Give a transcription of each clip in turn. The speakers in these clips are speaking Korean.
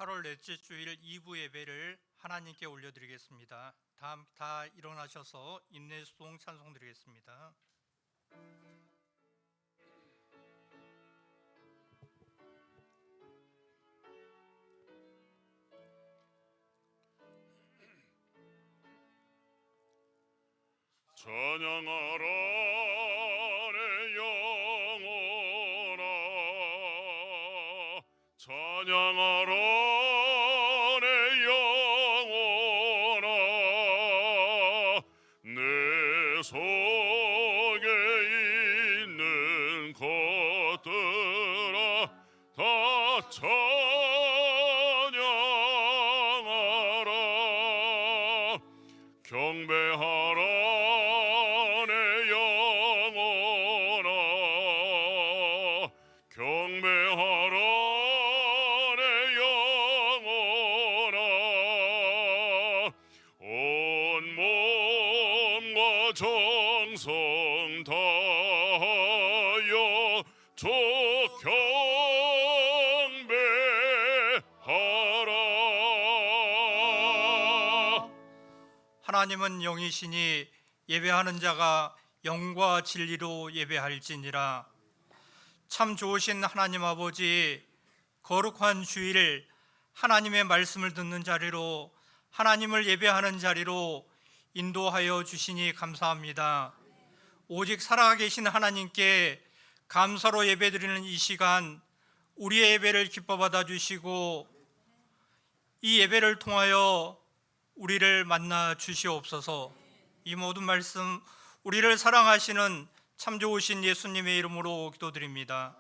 8월 넷째 주일 2부 예배를 하나님께 올려드리겠습니다. 다 일어나셔서 인내수동 찬송 드리겠습니다. 찬양하라 내 영혼아, 찬양하라 내 영혼아, 내 속에 있는 것들아 다 찬양하라. 경배하라 내 영혼아, 경배하라 내 영혼아, 온 몸과 정성 다하여 주 경배하라. 하나님은 영이시니 예배하는 자가 영과 진리로 예배할지니라. 참 좋으신 하나님 아버지, 거룩한 주일 하나님의 말씀을 듣는 자리로, 하나님을 예배하는 자리로 인도하여 주시니 감사합니다. 오직 살아계신 하나님께 감사로 예배드리는 이 시간, 우리의 예배를 기뻐 받아 주시고 이 예배를 통하여 우리를 만나 주시옵소서. 이 모든 말씀 우리를 사랑하시는 참 좋으신 예수님의 이름으로 기도드립니다.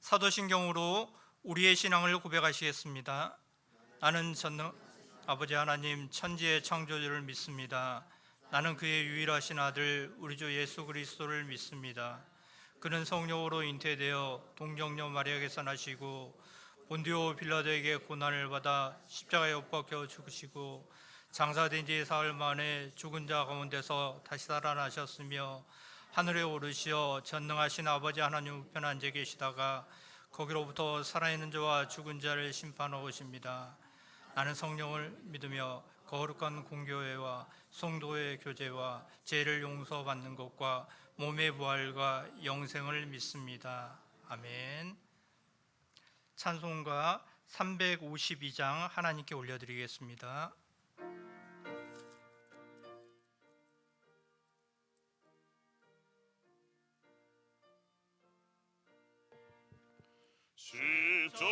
사도신경으로 우리의 신앙을 고백하시겠습니다. 나는 전능 아버지 하나님 천지의 창조주를 믿습니다. 나는 그의 유일하신 아들 우리 주 예수 그리스도를 믿습니다. 그는 성령으로 잉태되어 동정녀 마리아에게서 나시고 본디오 빌라도에게 고난을 받아 십자가에 못 박혀 죽으시고 장사된 지 사흘 만에 죽은 자 가운데서 다시 살아나셨으며 하늘에 오르시어 전능하신 아버지 하나님 우편 앉아 계시다가 거기로부터 살아있는 자와 죽은 자를 심판하고 오십니다. 나는 성령을 믿으며 거룩한 공교회와 성도의 교제와 죄를 용서받는 것과 몸의 부활과 영생을 믿습니다. 아멘. 찬송가 352장 하나님께 올려드리겠습니다. 십자가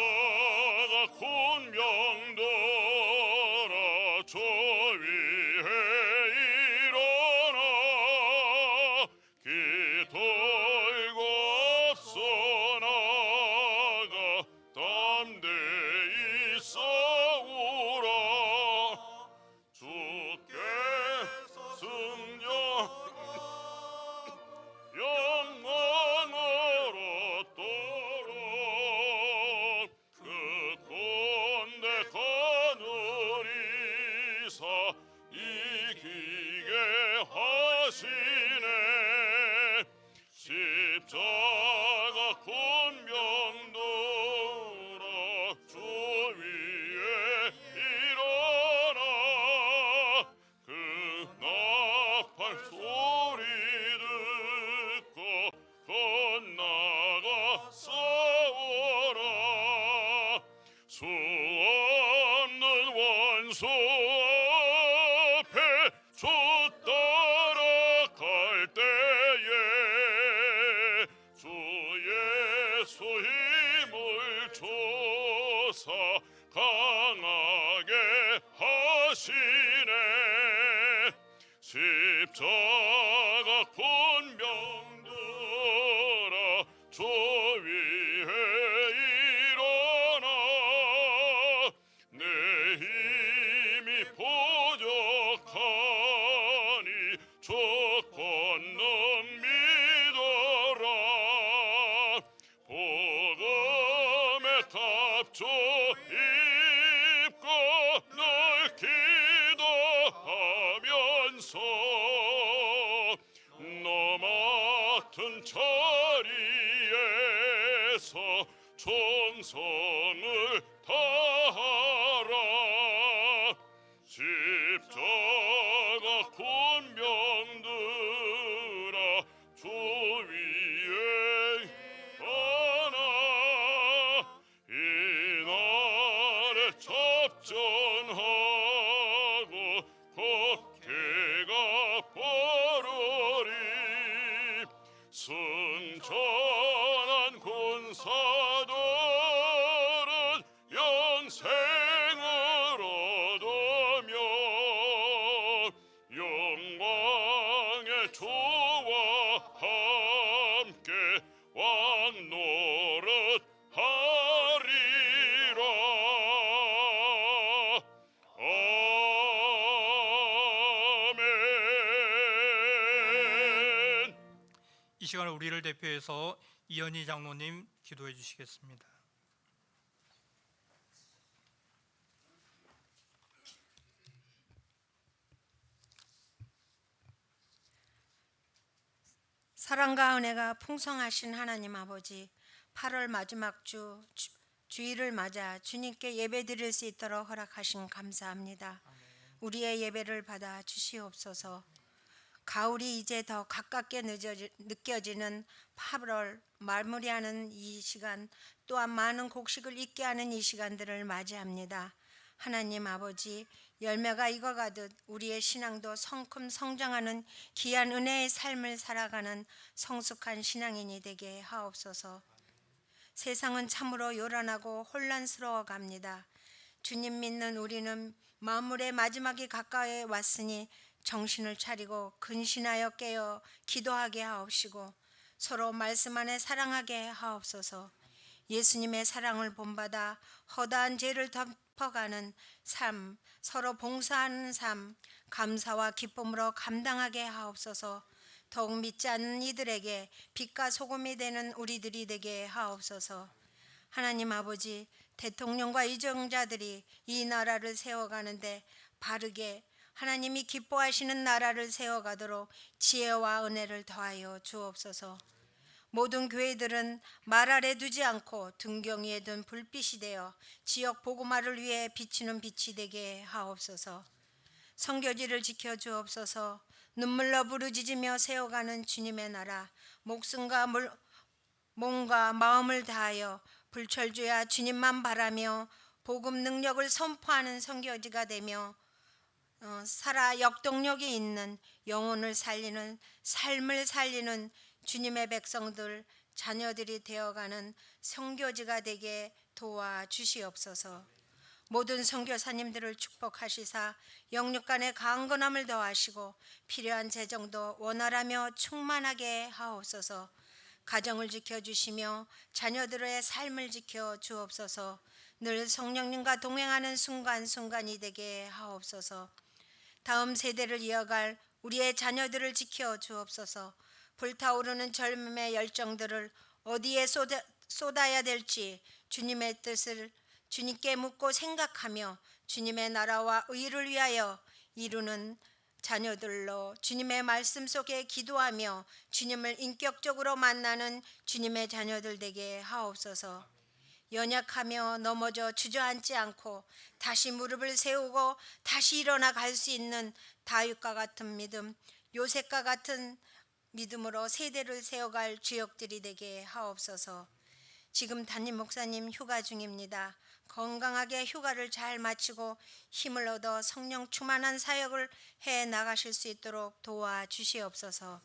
군병들아 주 위에 일어나 기 들고 앞서 나가 담대히 싸우라. 주께서 승리하여 영광을 얻도록 그 꼰대 가누리사 이기게 하시네. 십자가 군병들아 주 위에 일어나 그 나팔 소리 듣고 건나가 싸워라. 수 없는 원수 앞에 주 따라갈 때에 주 예수 힘을 주사 강하게 하시네. 십자가 군병들아 주 위에 일어나 내 힘이 부족하니 주 권능 믿어라. 복음의 탑주 입고 늘 기도하면서 너 맡은 자리에서 충성을 다하라. 십자가 군병들아 주 위에 하나 이 날에 접전하고 곧 해가 뽀르리 승천한 군사들은 영생을 얻으며 영광의 주와 함께 왕노릇 하리라. 아멘. 이 시간에 우리를 대표해서 이현희 장로님 기도해 주시겠습니다. 사랑과 은혜가 풍성하신 하나님 아버지, 8월 마지막 주일을 맞아 주님께 예배드릴 수 있도록 허락하신 감사합니다. 우리의 예배를 받아 주시옵소서. 가을이 이제 더 가깝게 느껴지는 8월 마무리하는 이 시간, 또한 많은 곡식을 잊게 하는 이 시간들을 맞이합니다. 하나님 아버지, 열매가 익어가듯 우리의 신앙도 성큼 성장하는 귀한 은혜의 삶을 살아가는 성숙한 신앙인이 되게 하옵소서. 세상은 참으로 요란하고 혼란스러워 갑니다. 주님 믿는 우리는 만물의 마지막이 가까이 왔으니 정신을 차리고 근신하여 깨어 기도하게 하옵시고 서로 말씀 안에 사랑하게 하옵소서. 예수님의 사랑을 본받아 허다한 죄를 덮어가는 삶, 서로 봉사하는 삶, 감사와 기쁨으로 감당하게 하옵소서. 더욱 믿지 않는 이들에게 빛과 소금이 되는 우리들이 되게 하옵소서. 하나님 아버지, 대통령과 이정자들이 이 나라를 세워가는데 바르게 하나님이 기뻐하시는 나라를 세워가도록 지혜와 은혜를 더하여 주옵소서. 모든 교회들은 말 아래 두지 않고 등경 위에 둔 불빛이 되어 지역 복음화를 위해 비치는 빛이 되게 하옵소서. 선교지를 지켜 주옵소서. 눈물로 부르짖으며 세워가는 주님의 나라, 목숨과 몸과 마음을 다하여 불철주야 주님만 바라며 복음 능력을 선포하는 선교지가 되며 살아 역동력이 있는 영혼을 살리는 삶을 살리는 주님의 백성들 자녀들이 되어가는 선교지가 되게 도와주시옵소서. 모든 선교사님들을 축복하시사 영육간의 강건함을 더하시고 필요한 재정도 원활하며 충만하게 하옵소서. 가정을 지켜주시며 자녀들의 삶을 지켜 주옵소서. 늘 성령님과 동행하는 순간순간이 되게 하옵소서. 다음 세대를 이어갈 우리의 자녀들을 지켜 주옵소서. 불타오르는 젊음의 열정들을 어디에 쏟아야 될지 주님의 뜻을 주님께 묻고 생각하며 주님의 나라와 의를 위하여 이루는 자녀들로 주님의 말씀 속에 기도하며 주님을 인격적으로 만나는 주님의 자녀들 되게 하옵소서. 연약하며 넘어져 주저앉지 않고 다시 무릎을 세우고 다시 일어나 갈 수 있는 다윗과 같은 믿음, 요셉과 같은 믿음으로 세대를 세워갈 주역들이 되게 하옵소서. 지금 담임 목사님 휴가 중입니다. 건강하게 휴가를 잘 마치고 힘을 얻어 성령 충만한 사역을 해 나가실 수 있도록 도와주시옵소서.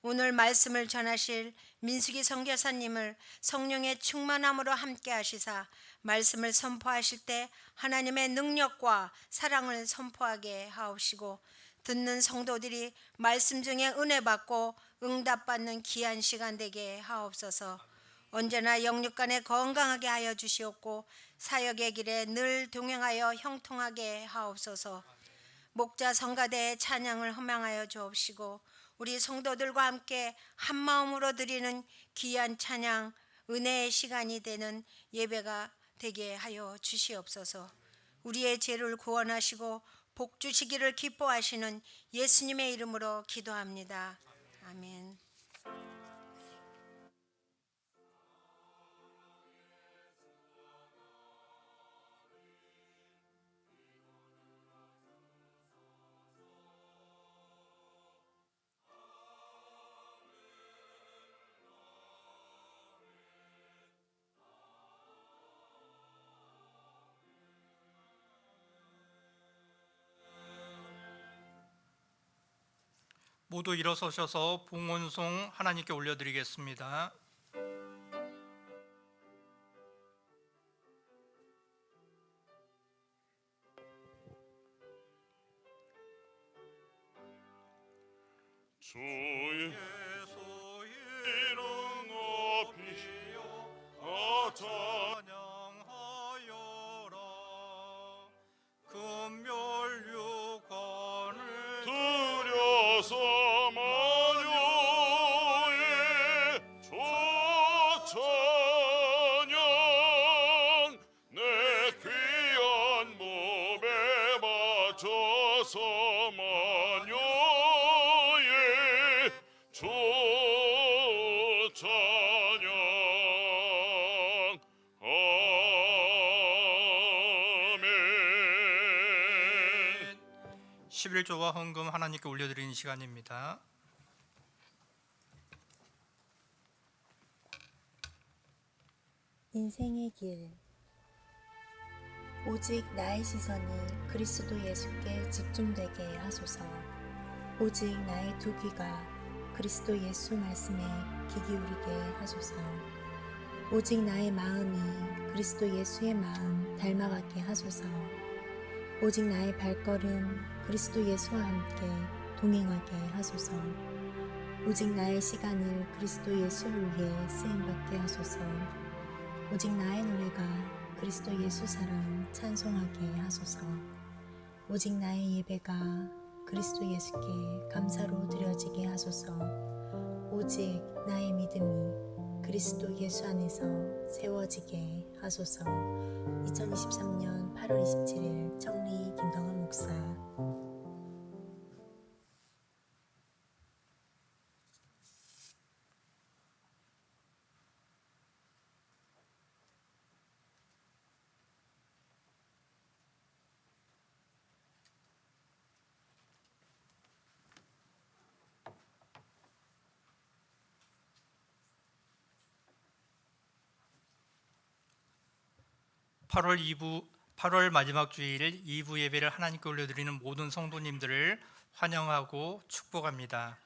오늘 말씀을 전하실 민수기 선교사님을 성령의 충만함으로 함께 하시사 말씀을 선포하실 때 하나님의 능력과 사랑을 선포하게 하옵시고 듣는 성도들이 말씀 중에 은혜 받고 응답받는 귀한 시간 되게 하옵소서. 언제나 영육간에 건강하게 하여 주시옵고 사역의 길에 늘 동행하여 형통하게 하옵소서. 목자 성가대의 찬양을 허망하여 주옵시고 우리 성도들과 함께 한마음으로 드리는 귀한 찬양 은혜의 시간이 되는 예배가 되게 하여 주시옵소서. 우리의 죄를 구원하시고 복 주시기를 기뻐하시는 예수님의 이름으로 기도합니다. 아멘. 모두 일어서셔서 봉헌송 하나님께 올려드리겠습니다. 주의 예수 이름 높이시오 찬양하여라. 금멸 육관을 들여서 마녀의 조찬양 내 귀한 몸에 맞춰서 마녀의 조찬양 아멘. 11조와 헌금 하나님께 올려드리는 시간입니다. 인생의 길. 오직 나의 시선이 그리스도 예수께 집중되게 하소서. 오직 나의 두 귀가 그리스도 예수 말씀에 귀 기울이게 하소서. 오직 나의 마음이 그리스도 예수의 마음 닮아가게 하소서. 오직 나의 발걸음 그리스도 예수와 함께 동행하게 하소서. 오직 나의 시간을 그리스도 예수를 위해 쓰임받게 하소서. 오직 나의 노래가 그리스도 예수 사랑 찬송하게 하소서. 오직 나의 예배가 그리스도 예수께 감사로 드려지게 하소서. 오직 나의 믿음이 그리스도 예수 안에서 세워지게 하소서. 2023년 8월 27일 청리 김덕원 목사. (8월) 마지막 주일 2부 예배를 하나님께 올려드리는 모든 성도님들을 환영하고 축복합니다.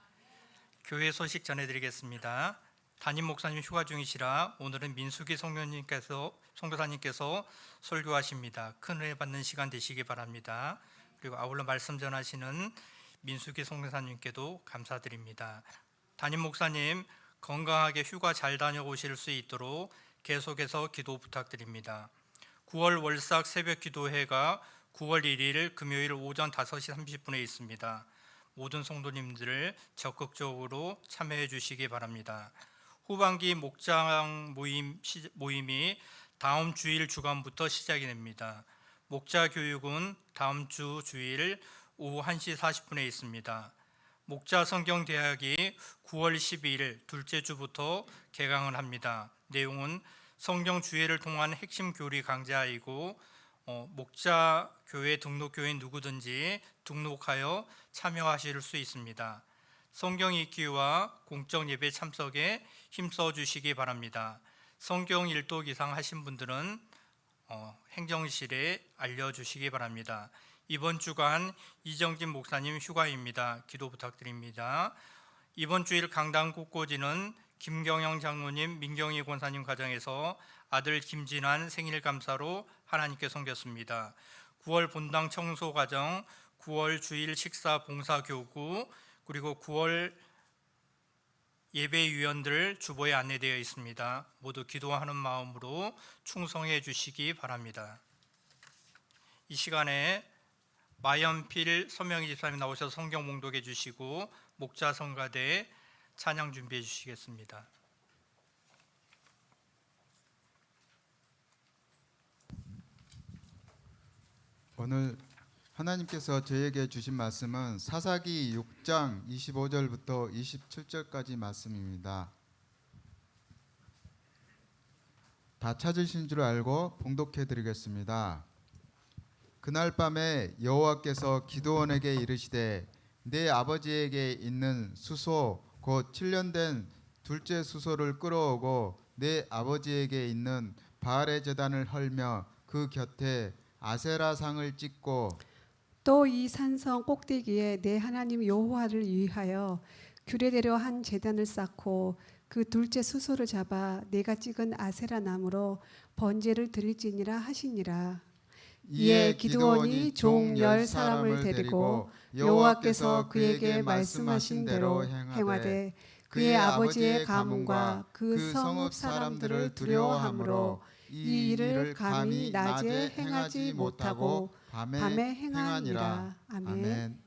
교회 소식 전해드리겠습니다. 담임 목사님 휴가 중이시라 오늘은 민수기 성도사님께서 설교하십니다. 큰 은혜 받는 시간 되시기 바랍니다. 그리고 아울러 말씀 전하시는 민수기 성도사님께도 감사드립니다. 담임 목사님 건강하게 휴가 잘 다녀오실 수 있도록 계속해서 기도 부탁드립니다. 9월 월삭 새벽 기도회가 9월 1일 금요일 오전 5시 30분에 있습니다. 모든 성도님들을 적극적으로 참여해 주시기 바랍니다. 후반기 목장 모임이 다음 주일 주간부터 시작이 됩니다. 목자 교육은 다음 주 주일 오후 1시 40분에 있습니다. 목자 성경대학이 9월 12일 둘째 주부터 개강을 합니다. 내용은 성경 주예를 통한 핵심 교리 강좌이고 목자 교회 등록교인 누구든지 등록하여 참여하실 수 있습니다. 성경 읽기와 공적 예배 참석에 힘써 주시기 바랍니다. 성경 일독 이상 하신 분들은 행정실에 알려주시기 바랍니다. 이번 주간 이정진 목사님 휴가입니다. 기도 부탁드립니다. 이번 주일 강당 꽃꽂이는 김경영 장로님, 민경희 권사님 가정에서 아들 김진환 생일 감사로 하나님께 섬겼습니다. 9월 본당 청소 과정, 9월 주일 식사 봉사 교구, 그리고 9월 예배위원들 주보에 안내되어 있습니다. 모두 기도하는 마음으로 충성해 주시기 바랍니다. 이 시간에 마연필 서명희 집사님 나오셔서 성경 봉독해 주시고 목자 성가대 찬양 준비해 주시겠습니다. 오늘 하나님께서 저에게 주신 말씀은 사사기 6장 25절부터 27절까지 말씀입니다. 다 찾으신 줄 알고 봉독해 드리겠습니다. 그날 밤에 여호와께서 기드온에게 이르시되 내 아버지에게 있는 수소 곧 7년 된 둘째 수소를 끌어오고 내 아버지에게 있는 바알의 제단을 헐며 그 곁에 아세라상을 찍고 또 이 산성 꼭대기에 내 하나님 여호와를 위하여 규례대로 한 제단을 쌓고 그 둘째 수소를 잡아 내가 찍은 아세라 나무로 번제를 드릴지니라 하시니라. 이에 기드온이 종 10사람을 데리고 여호와께서 그에게 말씀하신 대로 행하되 그의 아버지의 가문과 그 성읍 사람들을 두려워하므로 이 일을 감히 낮에 행하지 못하고 밤에 행하니라. 아멘.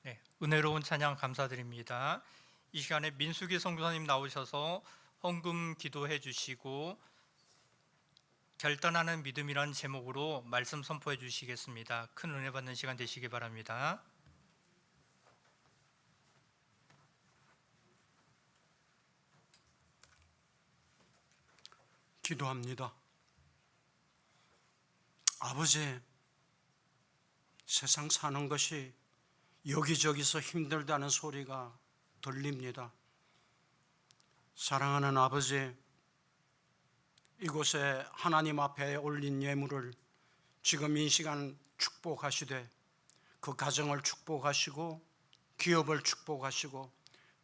네, 은혜로운 찬양 감사드립니다. 이 시간에 민수기 선교사님 나오셔서 헌금 기도해 주시고 결단하는 믿음이라는 제목으로 말씀 선포해 주시겠습니다. 큰 은혜 받는 시간 되시기 바랍니다. 기도합니다. 아버지, 세상 사는 것이 여기저기서 힘들다는 소리가 들립니다. 사랑하는 아버지, 이곳에 하나님 앞에 올린 예물을 지금 이 시간 축복하시되 그 가정을 축복하시고 기업을 축복하시고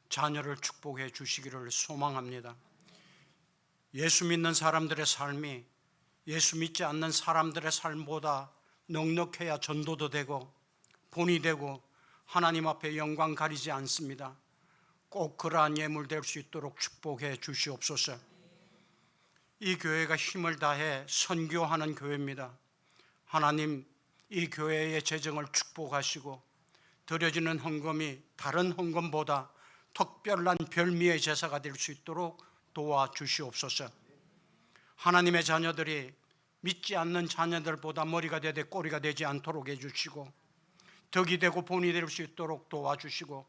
자녀를 축복해 주시기를 소망합니다. 예수 믿는 사람들의 삶이 예수 믿지 않는 사람들의 삶보다 넉넉해야 전도도 되고 본이 되고 하나님 앞에 영광 가리지 않습니다. 꼭 그러한 예물 될 수 있도록 축복해 주시옵소서. 이 교회가 힘을 다해 선교하는 교회입니다. 하나님, 이 교회의 재정을 축복하시고 드려지는 헌금이 다른 헌금보다 특별한 별미의 제사가 될 수 있도록 도와주시옵소서. 하나님의 자녀들이 믿지 않는 자녀들보다 머리가 되되 꼬리가 되지 않도록 해주시고 덕이 되고 본이 될 수 있도록 도와주시고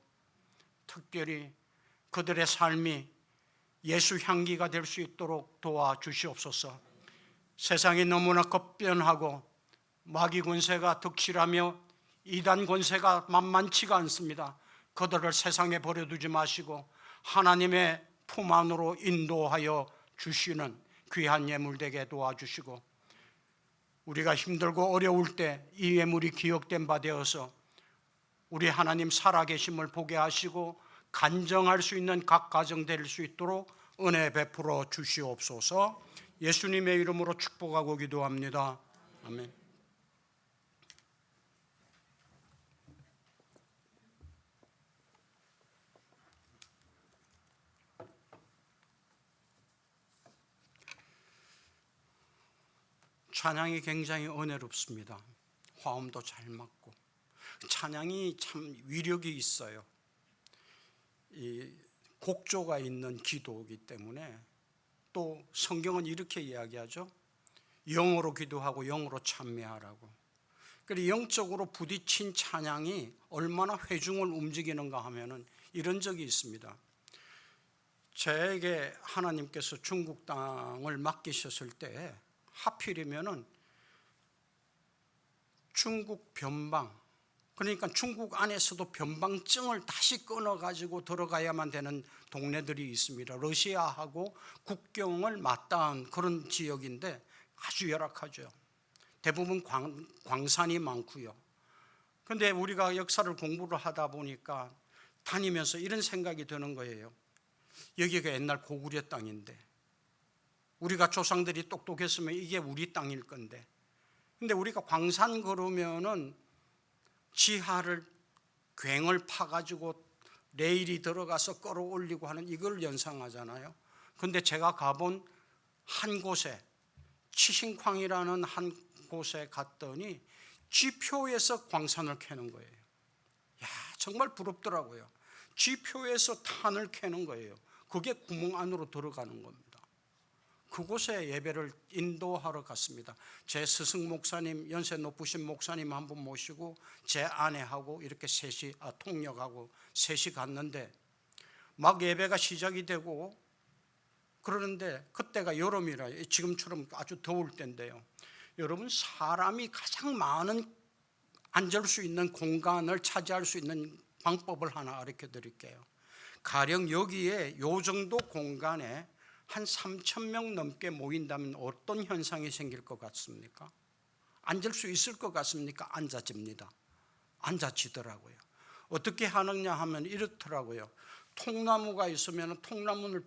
특별히 그들의 삶이 예수 향기가 될 수 있도록 도와주시옵소서. 세상이 너무나 급변하고 마귀 권세가 득실하며 이단 권세가 만만치가 않습니다. 그들을 세상에 버려두지 마시고 하나님의 품 안으로 인도하여 주시는 귀한 예물 되게 도와주시고 우리가 힘들고 어려울 때 이 예물이 기억된 바 되어서 우리 하나님 살아계심을 보게 하시고 간정할 수 있는 각 가정 될 수 있도록 은혜 베풀어 주시옵소서. 예수님의 이름으로 축복하고 기도합니다. 아멘. 찬양이 굉장히 은혜롭습니다. 화음도 잘 맞고 찬양이 참 위력이 있어요. 이 곡조가 있는 기도이기 때문에 또 성경은 이렇게 이야기하죠. 영어로 기도하고 영어로 찬미하라고. 그래서 영적으로 부딪힌 찬양이 얼마나 회중을 움직이는가 하면은 이런 적이 있습니다. 저에게 하나님께서 중국 땅을 맡기셨을 때 하필이면은 중국 변방, 그러니까 중국 안에서도 변방증을 다시 끊어가지고 들어가야만 되는 동네들이 있습니다. 러시아하고 국경을 맞닿은 그런 지역인데 아주 열악하죠. 대부분 광산이 많고요. 그런데 우리가 역사를 공부를 하다 보니까 다니면서 이런 생각이 드는 거예요. 여기가 옛날 고구려 땅인데 우리가 조상들이 똑똑했으면 이게 우리 땅일 건데, 근데 우리가 광산 걸으면은 지하를 괭을 파가지고 레일이 들어가서 끌어올리고 하는 이걸 연상하잖아요. 근데 제가 가본 한 곳에 치신쾅이라는 한 곳에 갔더니 쥐표에서 광산을 캐는 거예요. 야, 정말 부럽더라고요. 쥐표에서 탄을 캐는 거예요. 그게 구멍 안으로 들어가는 겁니다. 그곳에 예배를 인도하러 갔습니다. 제 스승 목사님, 연세 높으신 목사님 한 분 모시고 제 아내하고 이렇게 통역하고 셋이 갔는데 막 예배가 시작이 되고 그러는데 그때가 여름이라 지금처럼 아주 더울 때인데요. 여러분, 사람이 가장 많은 앉을 수 있는 공간을 차지할 수 있는 방법을 하나 가르쳐 드릴게요. 가령 여기에 요 정도 공간에 한 3,000명 넘게 모인다면 어떤 현상이 생길 것 같습니까? 앉을 수 있을 것 같습니까? 앉아집니다. 앉아지더라고요. 어떻게 하느냐 하면 이렇더라고요. 통나무가 있으면 통나무를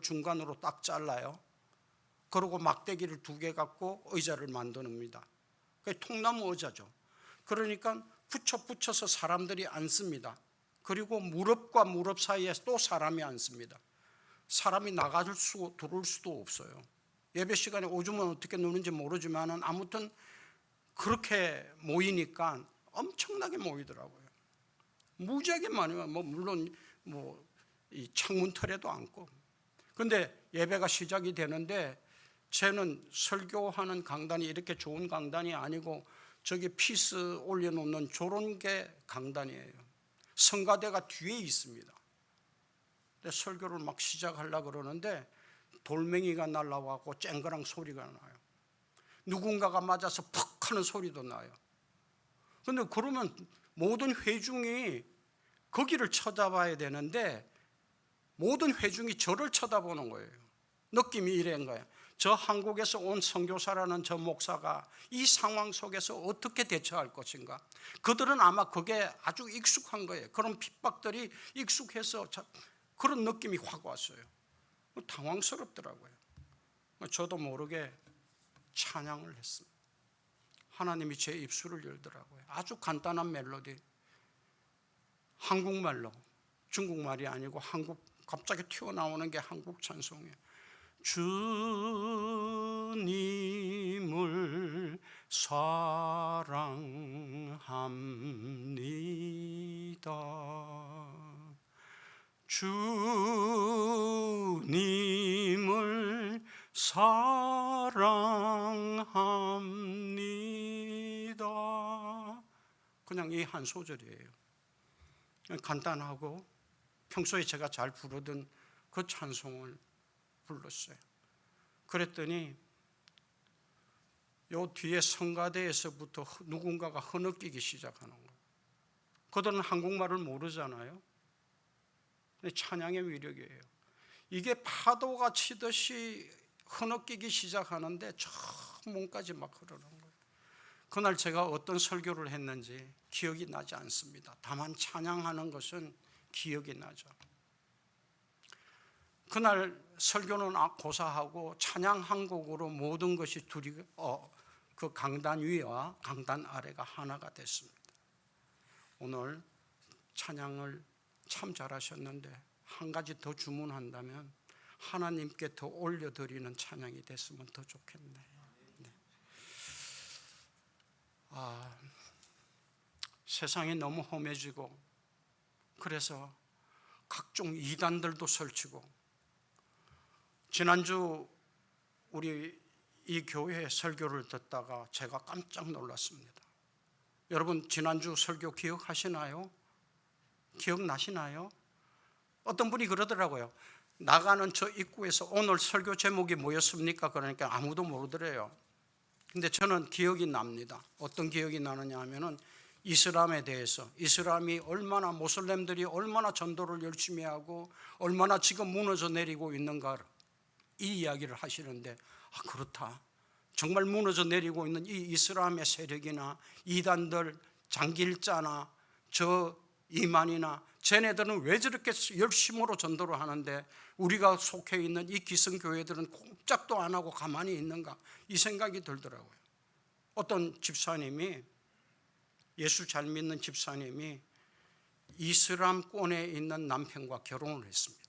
중간으로 딱 잘라요. 그리고 막대기를 2개 갖고 의자를 만듭니다. 그게 통나무 의자죠. 그러니까 붙여서 사람들이 앉습니다. 그리고 무릎과 무릎 사이에 또 사람이 앉습니다. 사람이 나갈 수 들어올 수도 없어요. 예배 시간에 오줌은 어떻게 누는지 모르지만 아무튼 그렇게 모이니까 엄청나게 모이더라고요. 무지하게 많이 와요. 물론 이 창문 털에도 앉고. 근데 예배가 시작이 되는데 쟤는 설교하는 강단이 이렇게 좋은 강단이 아니고 저기 피스 올려놓는 저런 게 강단이에요. 성가대가 뒤에 있습니다. 설교를 막 시작하려고 그러는데 돌멩이가 날라와고 쨍그랑 소리가 나요. 누군가가 맞아서 퍽 하는 소리도 나요. 그런데 그러면 모든 회중이 거기를 쳐다봐야 되는데 모든 회중이 저를 쳐다보는 거예요. 느낌이 이런 거예요. 저 한국에서 온 선교사라는 저 목사가 이 상황 속에서 어떻게 대처할 것인가. 그들은 아마 그게 아주 익숙한 거예요. 그런 핍박들이 익숙해서 그런 느낌이 확 왔어요. 당황스럽더라고요. 저도 모르게 찬양을 했습니다. 하나님이 제 입술을 열더라고요. 아주 간단한 멜로디, 한국말로, 중국말이 아니고 갑자기 튀어나오는 게 한국 찬송이에요. 주님을 사랑합니다. 주님을 사랑합니다. 그냥 이 한 소절이에요. 간단하고 평소에 제가 잘 부르던 그 찬송을 불렀어요. 그랬더니 요 뒤에 성가대에서부터 누군가가 흐느끼기 시작하는 거예요. 그들은 한국말을 모르잖아요. 근데 찬양의 위력이에요. 이게 파도가 치듯이 흐느끼기 시작하는데 저 몸까지 막 흐르는 거예요. 그날 제가 어떤 설교를 했는지 기억이 나지 않습니다. 다만 찬양하는 것은 기억이 나죠. 그날 설교는 고사하고 찬양 한 곡으로 모든 것이 그 강단 위와 강단 아래가 하나가 됐습니다. 오늘 찬양을 참 잘하셨는데 한 가지 더 주문한다면 하나님께 더 올려드리는 찬양이 됐으면 더 좋겠네. 네. 세상이 너무 험해지고 그래서 각종 이단들도 설치고, 지난주 우리 이 교회 설교를 듣다가 제가 깜짝 놀랐습니다. 여러분 지난주 설교 기억하시나요? 기억나시나요? 어떤 분이 그러더라고요. 나가는 저 입구에서 오늘 설교 제목이 뭐였습니까? 그러니까 아무도 모르더래요. 근데 저는 기억이 납니다. 어떤 기억이 나느냐 하면은 이슬람에 대해서, 이슬람이 얼마나, 모슬렘들이 얼마나 전도를 열심히 하고 얼마나 지금 무너져 내리고 있는가, 이 이야기를 하시는데 그렇다. 정말 무너져 내리고 있는 이 이슬람의 세력이나 이단들, 장길자나 저 이만이나 쟤네들은 왜 저렇게 열심으로 전도를 하는데 우리가 속해 있는 이 기성교회들은 꼼짝도 안 하고 가만히 있는가, 이 생각이 들더라고요. 어떤 집사님이, 예수 잘 믿는 집사님이 이슬람권에 있는 남편과 결혼을 했습니다.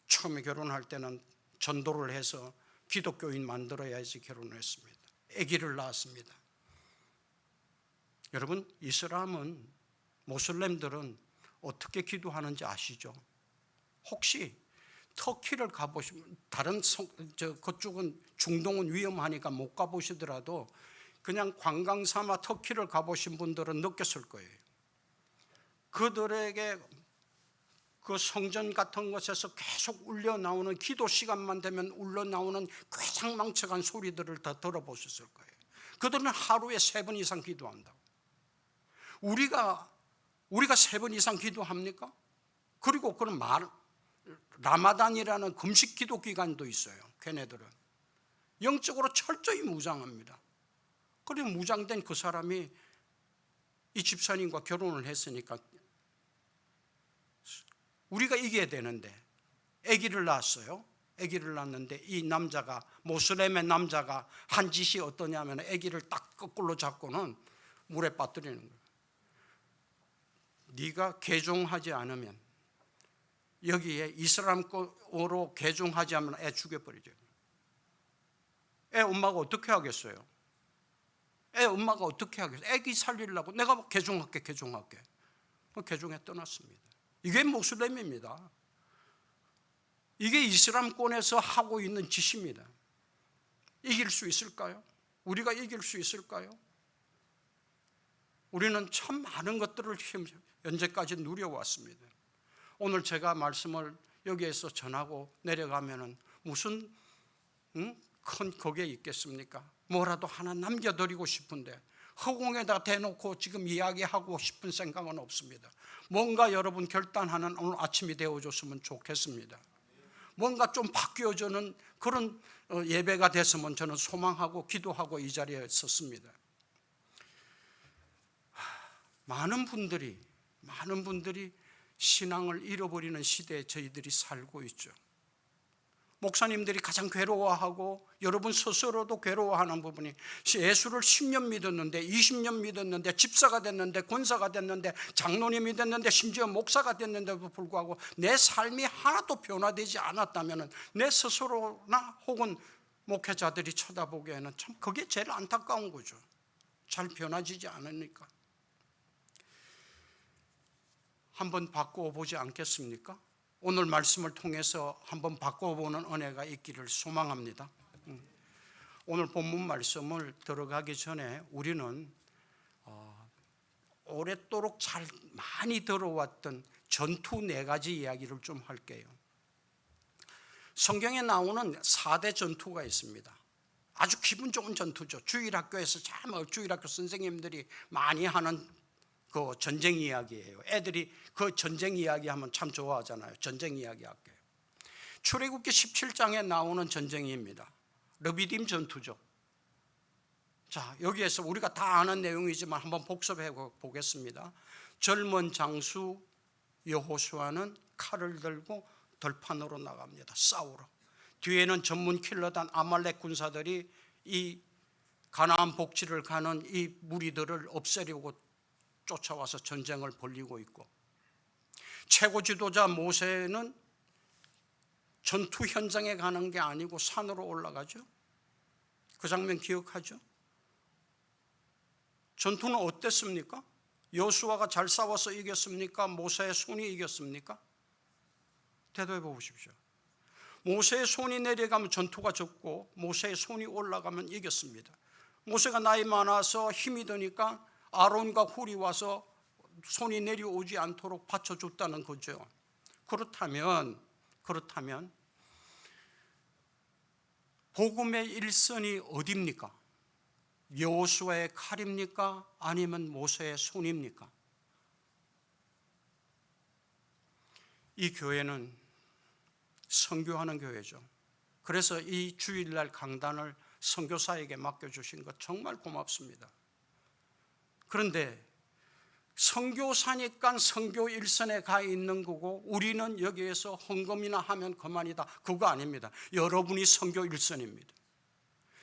처음에 결혼할 때는 전도를 해서 기독교인 만들어야지 결혼을 했습니다. 아기를 낳았습니다. 여러분 이슬람은, 모슬렘들은 어떻게 기도하는지 아시죠? 혹시 터키를 가보시면, 다른 그쪽은 중동은 위험하니까 못 가보시더라도 그냥 관광 삼아 터키를 가보신 분들은 느꼈을 거예요. 그들에게 그 성전 같은 곳에서 계속 울려 나오는, 기도 시간만 되면 울려 나오는 괴상망측한 소리들을 다 들어보셨을 거예요. 그들은 하루에 3번 이상 기도한다고. 우리가 3번 이상 기도합니까? 그리고 그런 라마단이라는 금식 기도 기간도 있어요. 걔네들은 영적으로 철저히 무장합니다. 그리고 무장된 그 사람이 이 집사님과 결혼을 했으니까 우리가 이겨야 되는데 아기를 낳았어요. 아기를 낳았는데 이 남자가, 모슬렘의 남자가 한 짓이 어떠냐면 아기를 딱 거꾸로 잡고는 물에 빠뜨리는 거예요. 네가 개종하지 않으면, 여기에 이슬람으로 개종하지 않으면 애 죽여버리죠. 애 엄마가 어떻게 하겠어요? 애 엄마가 어떻게 하겠어요? 애기 살리려고 내가 개종할게. 개종에 떠났습니다. 이게 모슬렘입니다. 이게 이슬람권에서 하고 있는 짓입니다. 이길 수 있을까요? 우리가 이길 수 있을까요? 우리는 참 많은 것들을 현재까지 누려왔습니다. 오늘 제가 말씀을 여기에서 전하고 내려가면은 무슨 큰 거기에 있겠습니까? 뭐라도 하나 남겨드리고 싶은데 허공에다 대놓고 지금 이야기하고 싶은 생각은 없습니다. 뭔가 여러분 결단하는 오늘 아침이 되어줬으면 좋겠습니다. 뭔가 좀 바뀌어주는 그런 예배가 됐으면 저는 소망하고 기도하고 이 자리에 섰습니다. 많은 분들이 신앙을 잃어버리는 시대에 저희들이 살고 있죠. 목사님들이 가장 괴로워하고 여러분 스스로도 괴로워하는 부분이, 예수를 10년 믿었는데 20년 믿었는데 집사가 됐는데 권사가 됐는데 장로님이 됐는데 심지어 목사가 됐는데도 불구하고 내 삶이 하나도 변화되지 않았다면 내 스스로나 혹은 목회자들이 쳐다보기에는 참 그게 제일 안타까운 거죠. 잘 변화지지 않으니까. 한번 바꾸어 보지 않겠습니까? 오늘 말씀을 통해서 한번 바꿔보는 은혜가 있기를 소망합니다. 오늘 본문 말씀을 들어가기 전에 우리는 오랫도록 잘 많이 들어왔던 전투 4가지 이야기를 좀 할게요. 성경에 나오는 4대 전투가 있습니다. 아주 기분 좋은 전투죠. 주일학교에서 참 주일학교 선생님들이 많이 하는 그 전쟁 이야기예요. 애들이 그 전쟁 이야기 하면 참 좋아하잖아요. 전쟁 이야기 할게요. 출애굽기 17장에 나오는 전쟁입니다. 르비딤 전투죠. 자, 여기에서 우리가 다 아는 내용이지만 한번 복습해 보겠습니다. 젊은 장수 여호수아는 칼을 들고 들판으로 나갑니다. 싸우러. 뒤에는 전문 킬러단 아말렉 군사들이 이 가나안 복지를 가는 이 무리들을 없애려고 쫓아와서 전쟁을 벌이고 있고, 최고 지도자 모세는 전투 현장에 가는 게 아니고 산으로 올라가죠. 그 장면 기억하죠? 전투는 어땠습니까? 여호수아가 잘 싸워서 이겼습니까? 모세의 손이 이겼습니까? 대답해 보십시오. 모세의 손이 내려가면 전투가 졌고 모세의 손이 올라가면 이겼습니다. 모세가 나이 많아서 힘이 드니까 아론과 훌이 와서 손이 내려오지 않도록 받쳐줬다는 거죠. 그렇다면 복음의 일선이 어디입니까? 여호수아의 칼입니까? 아니면 모세의 손입니까? 이 교회는 선교하는 교회죠. 그래서 이 주일날 강단을 선교사에게 맡겨주신 것 정말 고맙습니다. 그런데 선교사니까 선교 일선에 가 있는 거고 우리는 여기에서 헌금이나 하면 그만이다, 그거 아닙니다. 여러분이 선교 일선입니다.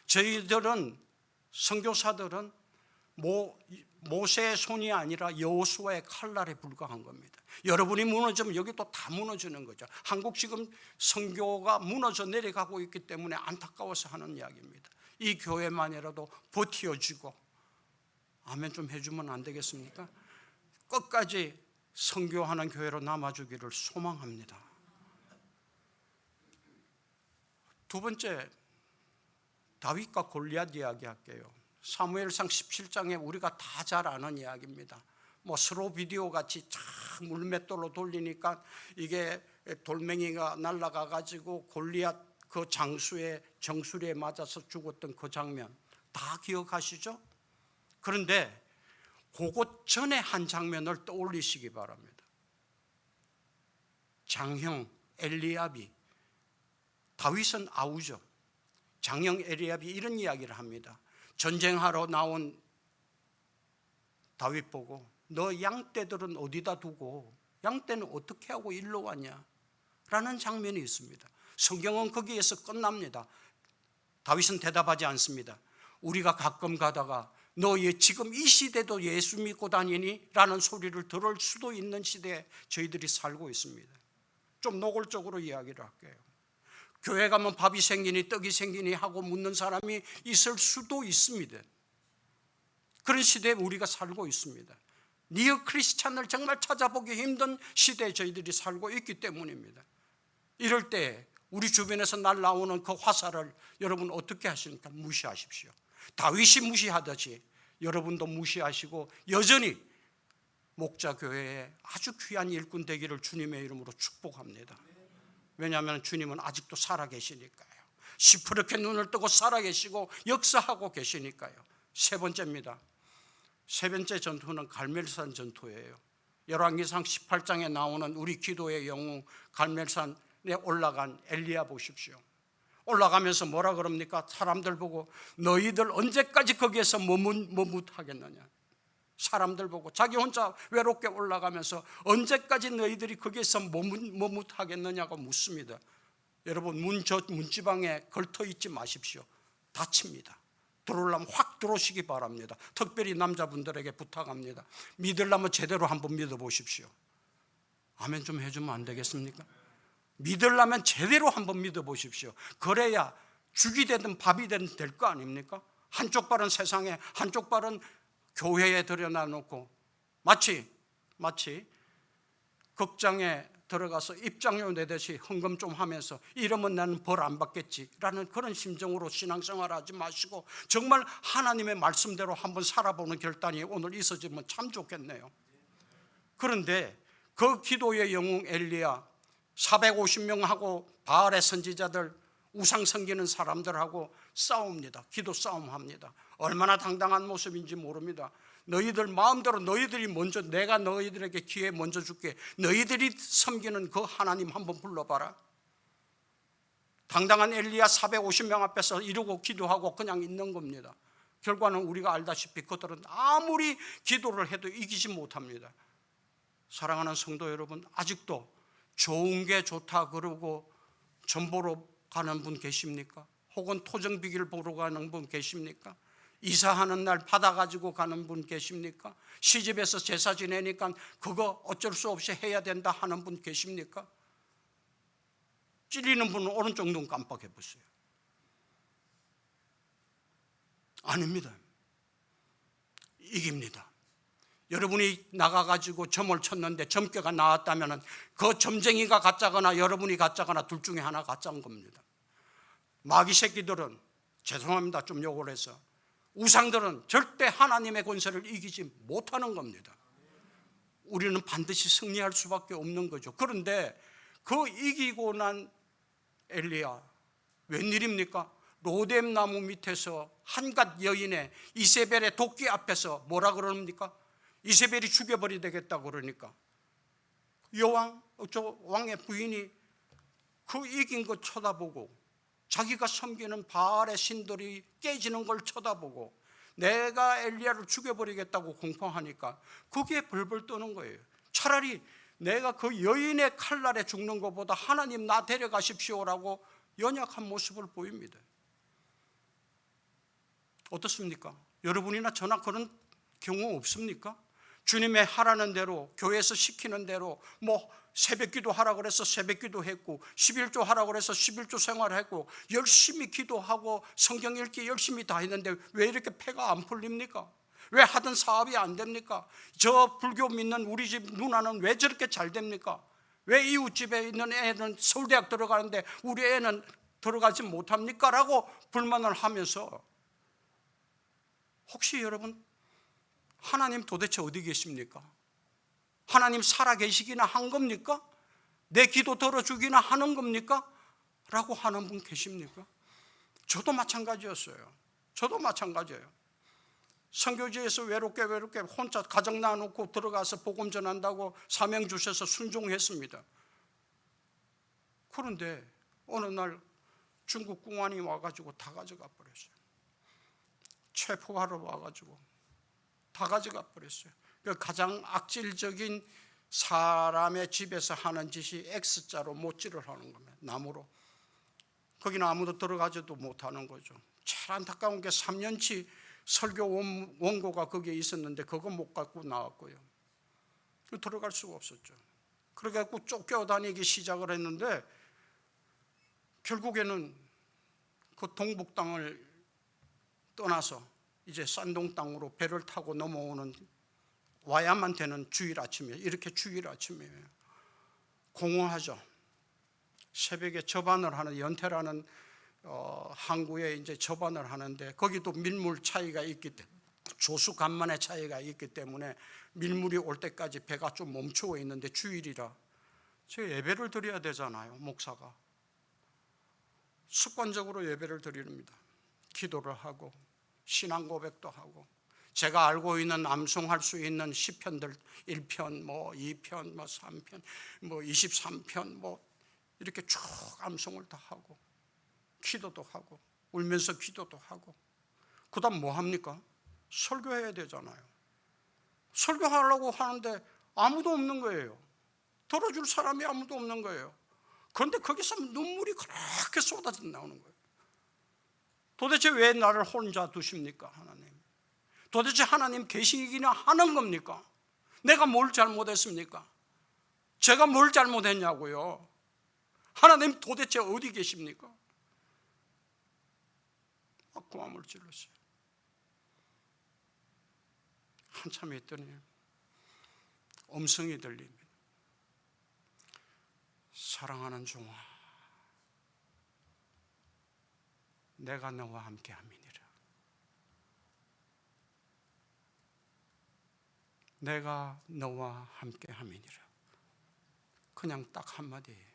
저희들은 선교사들은 모세의 손이 아니라 여호수아의 칼날에 불과한 겁니다. 여러분이 무너지면 여기도 다 무너지는 거죠. 한국 지금 선교가 무너져 내려가고 있기 때문에 안타까워서 하는 이야기입니다. 이 교회만이라도 버티어지고 아멘 좀 해주면 안 되겠습니까? 끝까지 선교하는 교회로 남아주기를 소망합니다. 두 번째, 다윗과 골리앗 이야기 할게요. 사무엘상 17장에 우리가 다 잘 아는 이야기입니다. 뭐 스로 비디오 같이 쫙 물맷돌로 돌리니까 이게 돌멩이가 날아가 가지고 골리앗 그 장수의 정수리에 맞아서 죽었던 그 장면 다 기억하시죠? 그런데 그것 전에 한 장면을 떠올리시기 바랍니다. 장형 엘리압이, 다윗은 아우죠. 장형 엘리압이 이런 이야기를 합니다. 전쟁하러 나온 다윗 보고 너 양떼들은 어디다 두고 양떼는 어떻게 하고 일로 왔냐? 라는 장면이 있습니다. 성경은 거기에서 끝납니다. 다윗은 대답하지 않습니다. 우리가 가끔 가다가 너 지금 이 시대도 예수 믿고 다니니? 라는 소리를 들을 수도 있는 시대에 저희들이 살고 있습니다. 좀 노골적으로 이야기를 할게요. 교회 가면 밥이 생기니 떡이 생기니 하고 묻는 사람이 있을 수도 있습니다. 그런 시대에 우리가 살고 있습니다. 니어 크리스찬을 정말 찾아보기 힘든 시대에 저희들이 살고 있기 때문입니다. 이럴 때 우리 주변에서 날라오는 그 화살을 여러분 어떻게 하십니까? 무시하십시오. 다윗이 무시하듯이 여러분도 무시하시고 여전히 목자교회에 아주 귀한 일꾼 되기를 주님의 이름으로 축복합니다. 왜냐하면 주님은 아직도 살아계시니까요. 시퍼렇게 눈을 뜨고 살아계시고 역사하고 계시니까요. 세 번째입니다. 세 번째 전투는 갈멜산 전투예요. 열왕기상 18장에 나오는 우리 기도의 영웅 갈멜산에 올라간 엘리야 보십시오. 올라가면서 뭐라 그럽니까? 사람들 보고 너희들 언제까지 거기에서 머뭇하겠느냐? 사람들 보고 자기 혼자 외롭게 올라가면서 언제까지 너희들이 거기에서 머뭇하겠느냐고 묻습니다. 여러분 문지방에 걸터 있지 마십시오. 다칩니다. 들어오려면 확 들어오시기 바랍니다. 특별히 남자분들에게 부탁합니다. 믿으려면 제대로 한번 믿어보십시오. 아멘 좀 해주면 안 되겠습니까? 믿으려면 제대로 한번 믿어보십시오. 그래야 죽이 되든 밥이 되든 될 거 아닙니까? 한쪽 발은 세상에, 한쪽 발은 교회에 들여놔놓고 마치 극장에 들어가서 입장료 내듯이 헌금 좀 하면서 이러면 나는 벌 안 받겠지라는 그런 심정으로 신앙생활 하지 마시고 정말 하나님의 말씀대로 한번 살아보는 결단이 오늘 있어지면 참 좋겠네요. 그런데 그 기도의 영웅 엘리야 450명하고 바알의 선지자들 우상 섬기는 사람들하고 싸웁니다. 기도 싸움합니다. 얼마나 당당한 모습인지 모릅니다. 너희들 마음대로 너희들이 먼저, 내가 너희들에게 기회 먼저 줄게. 너희들이 섬기는 그 하나님 한번 불러봐라. 당당한 엘리야 450명 앞에서 이러고 기도하고 그냥 있는 겁니다. 결과는 우리가 알다시피 그들은 아무리 기도를 해도 이기지 못합니다. 사랑하는 성도 여러분, 아직도 좋은 게 좋다 그러고 점 보러 가는 분 계십니까? 혹은 토정비기를 보러 가는 분 계십니까? 이사하는 날 받아가지고 가는 분 계십니까? 시집에서 제사 지내니까 그거 어쩔 수 없이 해야 된다 하는 분 계십니까? 찔리는 분은 오른쪽 눈 깜빡해 보세요. 아닙니다. 이깁니다. 여러분이 나가가지고 점을 쳤는데 점괘가 나왔다면 그 점쟁이가 가짜거나 여러분이 가짜거나 둘 중에 하나 가짜인 겁니다. 마귀 새끼들은, 죄송합니다 좀 욕을 해서, 우상들은 절대 하나님의 권세를 이기지 못하는 겁니다. 우리는 반드시 승리할 수밖에 없는 거죠. 그런데 그 이기고 난 엘리야 웬일입니까? 로뎀 나무 밑에서 한갓 여인의 이세벨의 도끼 앞에서 뭐라 그럽니까? 이세벨이 죽여버리 되겠다 그러니까 여왕, 저 왕의 부인이 그 이긴 거 쳐다보고 자기가 섬기는 바알의 신들이 깨지는 걸 쳐다보고 내가 엘리야를 죽여버리겠다고 공포하니까 거기에 벌벌 떠는 거예요. 차라리 내가 그 여인의 칼날에 죽는 것보다 하나님 나 데려가십시오라고 연약한 모습을 보입니다. 어떻습니까? 여러분이나 저나 그런 경우 없습니까? 주님의 하라는 대로, 교회에서 시키는 대로 뭐 새벽기도 하라 그래서 새벽기도 했고 11조 하라 그래서 11조 생활했고 열심히 기도하고 성경 읽기 열심히 다 했는데 왜 이렇게 패가 안 풀립니까? 왜 하던 사업이 안 됩니까? 저 불교 믿는 우리 집 누나는 왜 저렇게 잘 됩니까? 왜 이웃집에 있는 애는 서울대학 들어가는데 우리 애는 들어가지 못합니까? 라고 불만을 하면서 혹시 여러분 하나님 도대체 어디 계십니까? 하나님 살아계시기나 한 겁니까? 내 기도 들어주기나 하는 겁니까? 라고 하는 분 계십니까? 저도 마찬가지였어요. 저도 마찬가지예요. 선교지에서 외롭게 혼자 가정 나누고 들어가서 복음 전한다고 사명 주셔서 순종했습니다. 그런데 어느 날 중국 공안이 와가지고 다 가져가 버렸어요. 체포하러 와가지고 다 가져가 버렸어요. 그 가장 악질적인 사람의 집에서 하는 짓이 X자로 못질을 하는 겁니다. 나무로. 거기는 아무도 들어가지도 못하는 거죠. 제일 안타까운 게 3년치 설교 원고가 거기에 있었는데 그거 못 갖고 나왔고요. 들어갈 수가 없었죠. 그래갖고 쫓겨다니기 시작을 했는데 결국에는 그 동북 땅을 떠나서 이제 산동 땅으로 배를 타고 넘어오는 와야만 되는 주일 아침이에요. 이렇게 주일 아침이에요. 공허하죠. 새벽에 접안을 하는 연태라는 항구에 이제 접안을 하는데 거기도 밀물 차이가 있기 때문에 조수 간만의 차이가 있기 때문에 밀물이 올 때까지 배가 좀 멈추어 있는데 주일이라 제가 예배를 드려야 되잖아요. 목사가 습관적으로 예배를 드립니다. 기도를 하고 신앙 고백도 하고 제가 알고 있는 암송할 수 있는 시편들 1편, 뭐 2편, 뭐 3편, 뭐 23편 뭐 이렇게 쭉 암송을 다 하고 기도도 하고 울면서 기도도 하고 그다음 뭐 합니까? 설교해야 되잖아요. 설교하려고 하는데 아무도 없는 거예요. 들어줄 사람이 아무도 없는 거예요. 그런데 거기서 눈물이 그렇게 쏟아져 나오는 거예요. 도대체 왜 나를 혼자 두십니까, 하나님? 도대체 하나님 계시기나 하는 겁니까? 내가 뭘 잘못했습니까? 제가 뭘 잘못했냐고요? 하나님 도대체 어디 계십니까? 막 고함을 질렀어요. 한참 있더니 음성이 들립니다. 사랑하는 종아, 내가 너와 함께 함이니라. 내가 너와 함께 함이니라. 그냥 딱 한마디예요.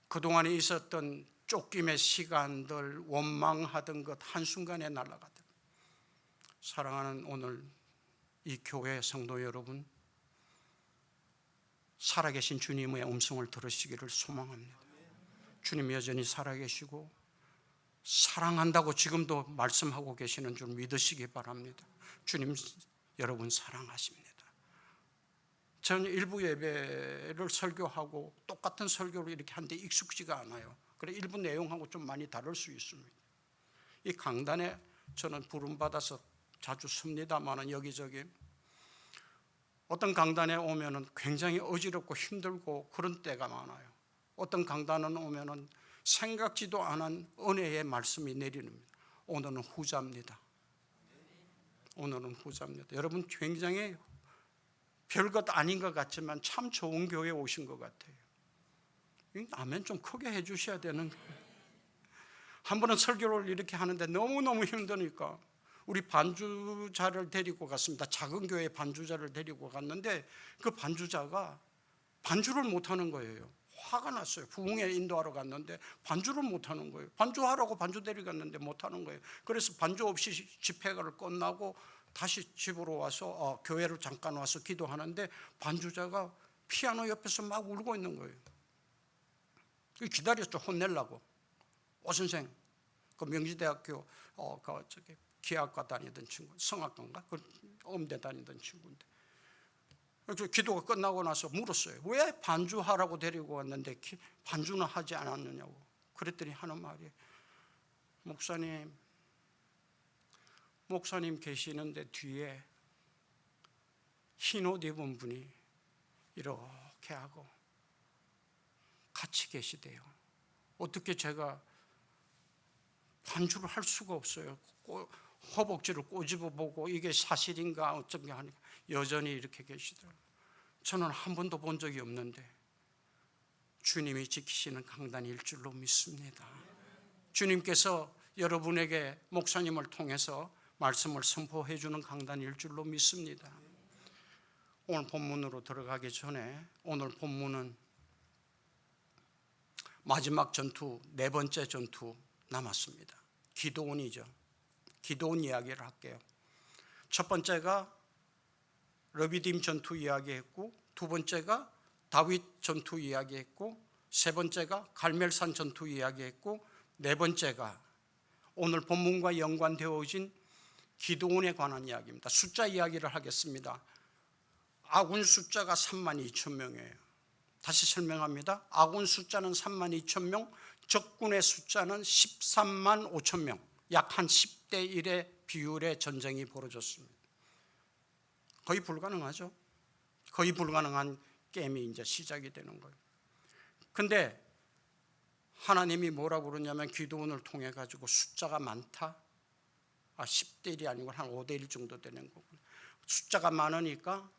그동안에 있었던 쫓김의 시간들, 원망하던 것 한순간에 날아가다. 사랑하는 오늘 이 교회 성도 여러분, 살아계신 주님의 음성을 들으시기를 소망합니다. 주님 여전히 살아계시고 사랑한다고 지금도 말씀하고 계시는 줄 믿으시기 바랍니다. 주님 여러분 사랑하십니다. 저는 일부 예배를 설교하고 똑같은 설교를 이렇게 하는데 익숙지가 않아요. 그래 일부 내용하고 좀 많이 다를 수 있습니다. 이 강단에 저는 부름받아서 자주 섭니다만은 여기저기 어떤 강단에 오면은 굉장히 어지럽고 힘들고 그런 때가 많아요. 어떤 강단은 오면은 생각지도 않은 은혜의 말씀이 내리는. 오늘은 후자입니다. 오늘은 후자입니다. 여러분 굉장히 별것 아닌 것 같지만 참 좋은 교회에 오신 것 같아요. 아멘 좀 크게 해주셔야 되는 거예요. 한 번은 설교를 이렇게 하는데 너무너무 힘드니까 우리 반주자를 데리고 갔습니다. 작은 교회 반주자를 데리고 갔는데 그 반주자가 반주를 못하는 거예요. 화가 났어요. 부흥회 인도하러 갔는데 반주를 못하는 거예요. 반주하라고 반주 데려갔는데 못하는 거예요. 그래서 반주 없이 집회를 끝나고 다시 집으로 와서 교회를 잠깐 와서 기도하는데 반주자가 피아노 옆에서 막 울고 있는 거예요. 기다렸죠. 혼내려고. 오 선생, 그 명지대학교 기하학과 다니던 친구, 성악가인가? 그 음대 다니던 친구인데. 그래서 기도가 끝나고 나서 물었어요. 왜 반주하라고 데리고 왔는데 반주는 하지 않았느냐고. 그랬더니 하는 말이 목사님 계시는데 뒤에 흰 옷 입은 분이 이렇게 하고 같이 계시대요. 어떻게 제가 반주를 할 수가 없어요. 허벅지를 꼬집어보고 이게 사실인가 어쩐가 하니까 여전히 이렇게 계시더라고요. 저는 한 번도 본 적이 없는데 주님이 지키시는 강단일 줄로 믿습니다. 주님께서 여러분에게 목사님을 통해서 말씀을 선포해 주는 강단일 줄로 믿습니다. 오늘 본문으로 들어가기 전에 오늘 본문은 마지막 전투, 네 번째 전투 남았습니다. 기드온이죠. 기드온 이야기를 할게요. 첫 번째가 르비딤 전투 이야기했고, 두 번째가 다윗 전투 이야기했고, 세 번째가 갈멜산 전투 이야기했고, 네 번째가 오늘 본문과 연관되어진 기드온에 관한 이야기입니다. 숫자 이야기를 하겠습니다. 아군 숫자가 32,000명이에요. 다시 설명합니다. 아군 숫자는 32,000명, 적군의 숫자는 13만 5천 명, 약 한 10대 1의 비율의 전쟁이 벌어졌습니다. 거의 불가능하죠. 거의 불가능한 게임이 이제 시작이 되는 거예요. 근데 하나님이 뭐라고 그러냐면 기드온을 통해 가지고 숫자가 많다. 10대 1이 아니고 한 5대 1 정도 되는 거구나. 숫자가 많으니까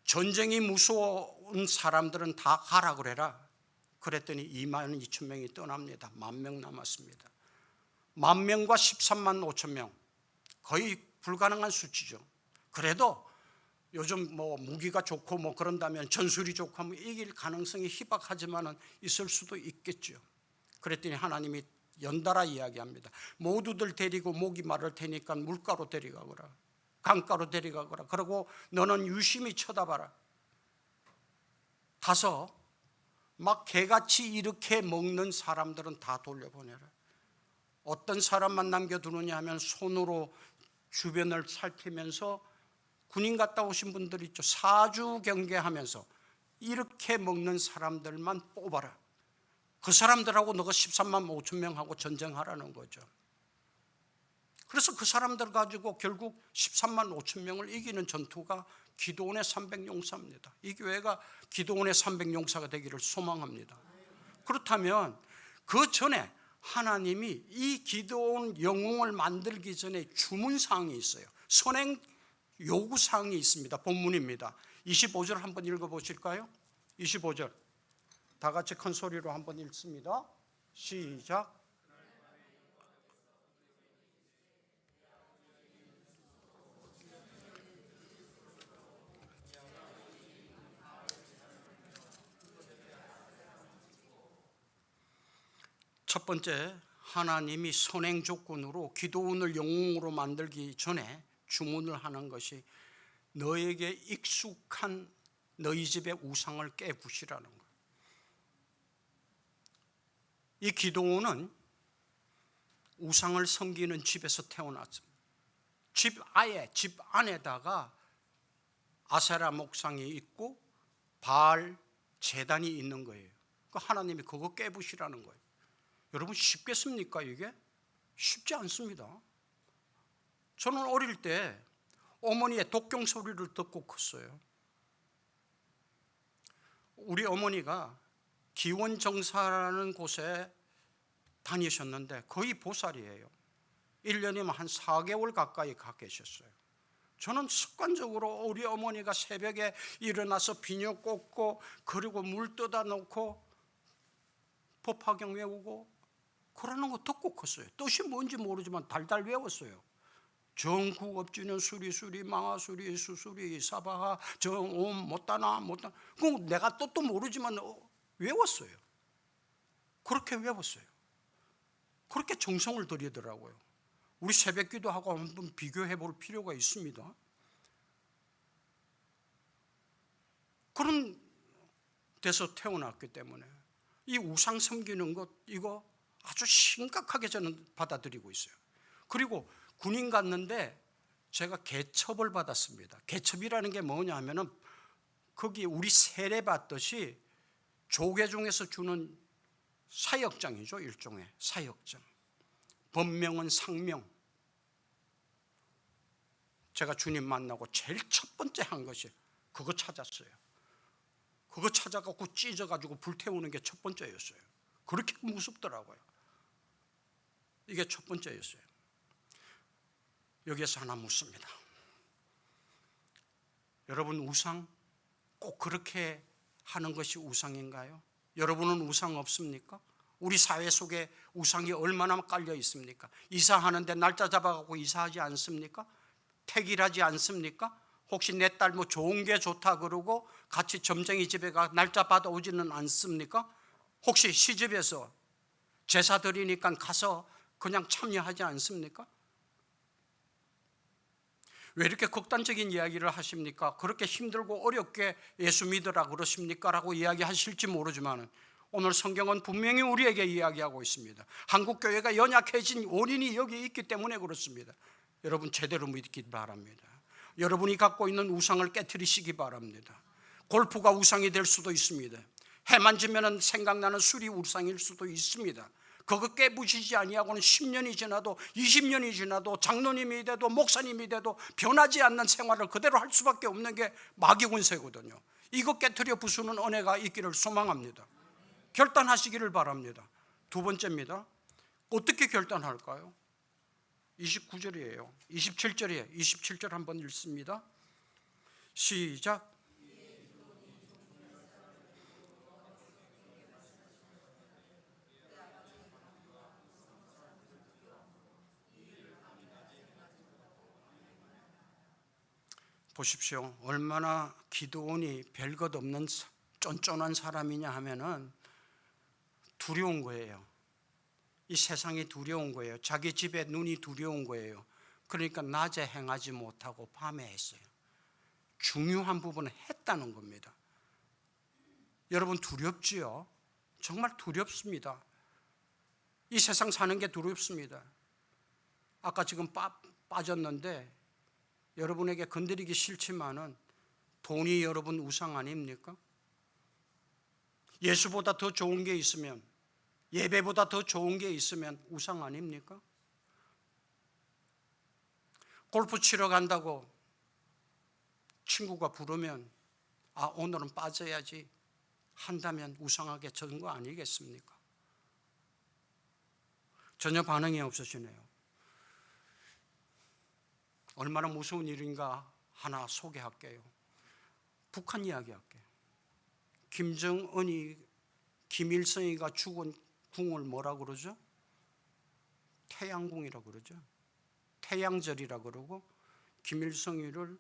전쟁이 무서운 사람들은 다 가라 그래라. 그랬더니 2만 2천 명이 떠납니다. 10,000명 남았습니다. 10,000명과 13만 5천 명, 거의 불가능한 수치죠. 그래도 요즘 뭐 무기가 좋고 뭐 그런다면 전술이 좋고 하면 이길 가능성이 희박하지만은 있을 수도 있겠죠. 그랬더니 하나님이 연달아 이야기합니다. 모두들 데리고 목이 마를 테니까 물가로 데려가거라, 강가로 데려가거라. 그리고 너는 유심히 쳐다봐라. 가서 막 개같이 이렇게 먹는 사람들은 다 돌려보내라. 어떤 사람만 남겨두느냐 하면 손으로 주변을 살피면서 군인 갔다 오신 분들 있죠. 사주 경계하면서 이렇게 먹는 사람들만 뽑아라. 그 사람들하고 너가 13만 5천 명하고 전쟁하라는 거죠. 그래서 그 사람들 가지고 결국 13만 5천 명을 이기는 전투가 기드온의 300용사입니다. 이 교회가 기드온의 300용사가 되기를 소망합니다. 그렇다면 그 전에 하나님이 이 기드온 영웅을 만들기 전에 주문사항이 있어요. 선행 요구사항이 있습니다. 본문입니다. 25절 한번 읽어보실까요? 25절 다 같이 큰 소리로 한번 읽습니다. 시작. 첫 번째, 하나님이 선행 조건으로 기드온을 영웅으로 만들기 전에 주문을 하는 것이 너에게 익숙한 너희 집의 우상을 깨부시라는 거예요. 이 기드온은 우상을 섬기는 집에서 태어났습니다. 집 안에다가 아세라 목상이 있고 바알 제단이 있는 거예요. 그 하나님이 그거 깨부시라는 거예요. 여러분 쉽겠습니까 이게? 쉽지 않습니다. 저는 어릴 때 어머니의 독경 소리를 듣고 컸어요. 우리 어머니가 기원정사라는 곳에 다니셨는데 거의 보살이에요. 1년이면 한 4개월 가까이 가 계셨어요. 저는 습관적으로 우리 어머니가 새벽에 일어나서 비녀 꽂고 그리고 물 떠다 놓고 법화경 외우고 그러는 거 듣고 컸어요. 뜻이 뭔지 모르지만 달달 외웠어요. 정구업주는 수리수리 망하수리 수수리 사바하 정옴 못다나 그 내가 뜻도 모르지만 외웠어요. 그렇게 외웠어요. 그렇게 정성을 들이더라고요. 우리 새벽기도하고 한번 비교해 볼 필요가 있습니다. 그런 데서 태어났기 때문에 이 우상 섬기는 것 이거 아주 심각하게 저는 받아들이고 있어요. 그리고 군인 갔는데 제가 개첩을 받았습니다. 개첩이라는 게 뭐냐 하면은 거기 우리 세례 받듯이 조계 중에서 주는 사역장이죠. 일종의 사역장. 법명은 상명. 제가 주님 만나고 제일 첫 번째 한 것이 그거 찾았어요. 그거 찾아갖고 찢어가지고 불태우는 게 첫 번째였어요. 그렇게 무섭더라고요. 이게 첫 번째였어요. 여기에서 하나 묻습니다. 여러분 우상 꼭 그렇게 하는 것이 우상인가요? 여러분은 우상 없습니까? 우리 사회 속에 우상이 얼마나 깔려 있습니까? 이사하는데 날짜 잡아갖고 이사하지 않습니까? 택일하지 않습니까? 혹시 내 딸 뭐 좋은 게 좋다 그러고 같이 점쟁이 집에 가 날짜 받아오지는 않습니까? 혹시 시집에서 제사 드리니까 가서 그냥 참여하지 않습니까? 왜 이렇게 극단적인 이야기를 하십니까? 그렇게 힘들고 어렵게 예수 믿으라 그러십니까? 라고 이야기하실지 모르지만 오늘 성경은 분명히 우리에게 이야기하고 있습니다. 한국교회가 연약해진 원인이 여기 있기 때문에 그렇습니다. 여러분 제대로 믿기 바랍니다. 여러분이 갖고 있는 우상을 깨트리시기 바랍니다. 골프가 우상이 될 수도 있습니다. 해만 지면 생각나는 술이 우상일 수도 있습니다. 그거 깨부시지 아니하고는 10년이 지나도 20년이 지나도 장로님이 돼도 목사님이 돼도 변하지 않는 생활을 그대로 할 수밖에 없는 게 마귀 군세거든요. 이거 깨트려 부수는 은혜가 있기를 소망합니다. 결단하시기를 바랍니다. 두 번째입니다. 어떻게 결단할까요? 29절이에요. 27절이에요. 27절 한번 읽습니다. 시작. 보십시오. 얼마나 기드온이 별것 없는 쫀쫀한 사람이냐 하면은 두려운 거예요. 이 세상이 두려운 거예요. 자기 집에 눈이 두려운 거예요. 그러니까 낮에 행하지 못하고 밤에 했어요. 중요한 부분은 했다는 겁니다. 여러분 두렵지요? 정말 두렵습니다. 이 세상 사는 게 두렵습니다. 아까 지금 빠졌는데 여러분에게 건드리기 싫지만은 돈이 여러분 우상 아닙니까? 예수보다 더 좋은 게 있으면, 예배보다 더 좋은 게 있으면 우상 아닙니까? 골프 치러 간다고 친구가 부르면 오늘은 빠져야지 한다면 우상하게 전 거 아니겠습니까? 전혀 반응이 없으시네요. 얼마나 무서운 일인가 하나 소개할게요. 북한 이야기할게요. 김정은이, 김일성이가 죽은 궁을 뭐라 그러죠? 태양궁이라고 그러죠. 태양절이라 그러고, 김일성이를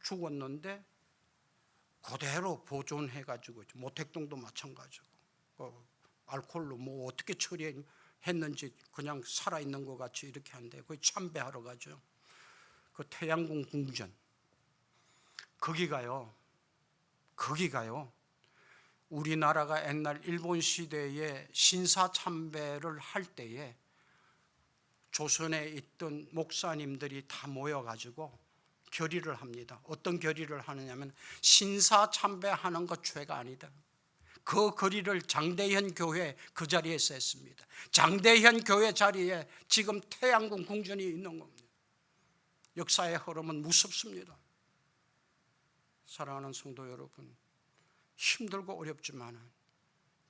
죽었는데 그대로 보존해가지고, 모택동도 마찬가지고, 알코올로 뭐 어떻게 처리했는지 그냥 살아있는 것 같이 이렇게 한대. 거의 참배하러 가죠. 그 태양궁 궁전. 거기가요, 우리나라가 옛날 일본 시대에 신사참배를 할 때에 조선에 있던 목사님들이 다 모여가지고 결의를 합니다. 어떤 결의를 하느냐면, 신사참배하는 것 죄가 아니다. 그 결의를 장대현 교회 그 자리에서 했습니다. 장대현 교회 자리에 지금 태양궁 궁전이 있는 겁니다. 역사의 흐름은 무섭습니다. 사랑하는 성도 여러분, 힘들고 어렵지만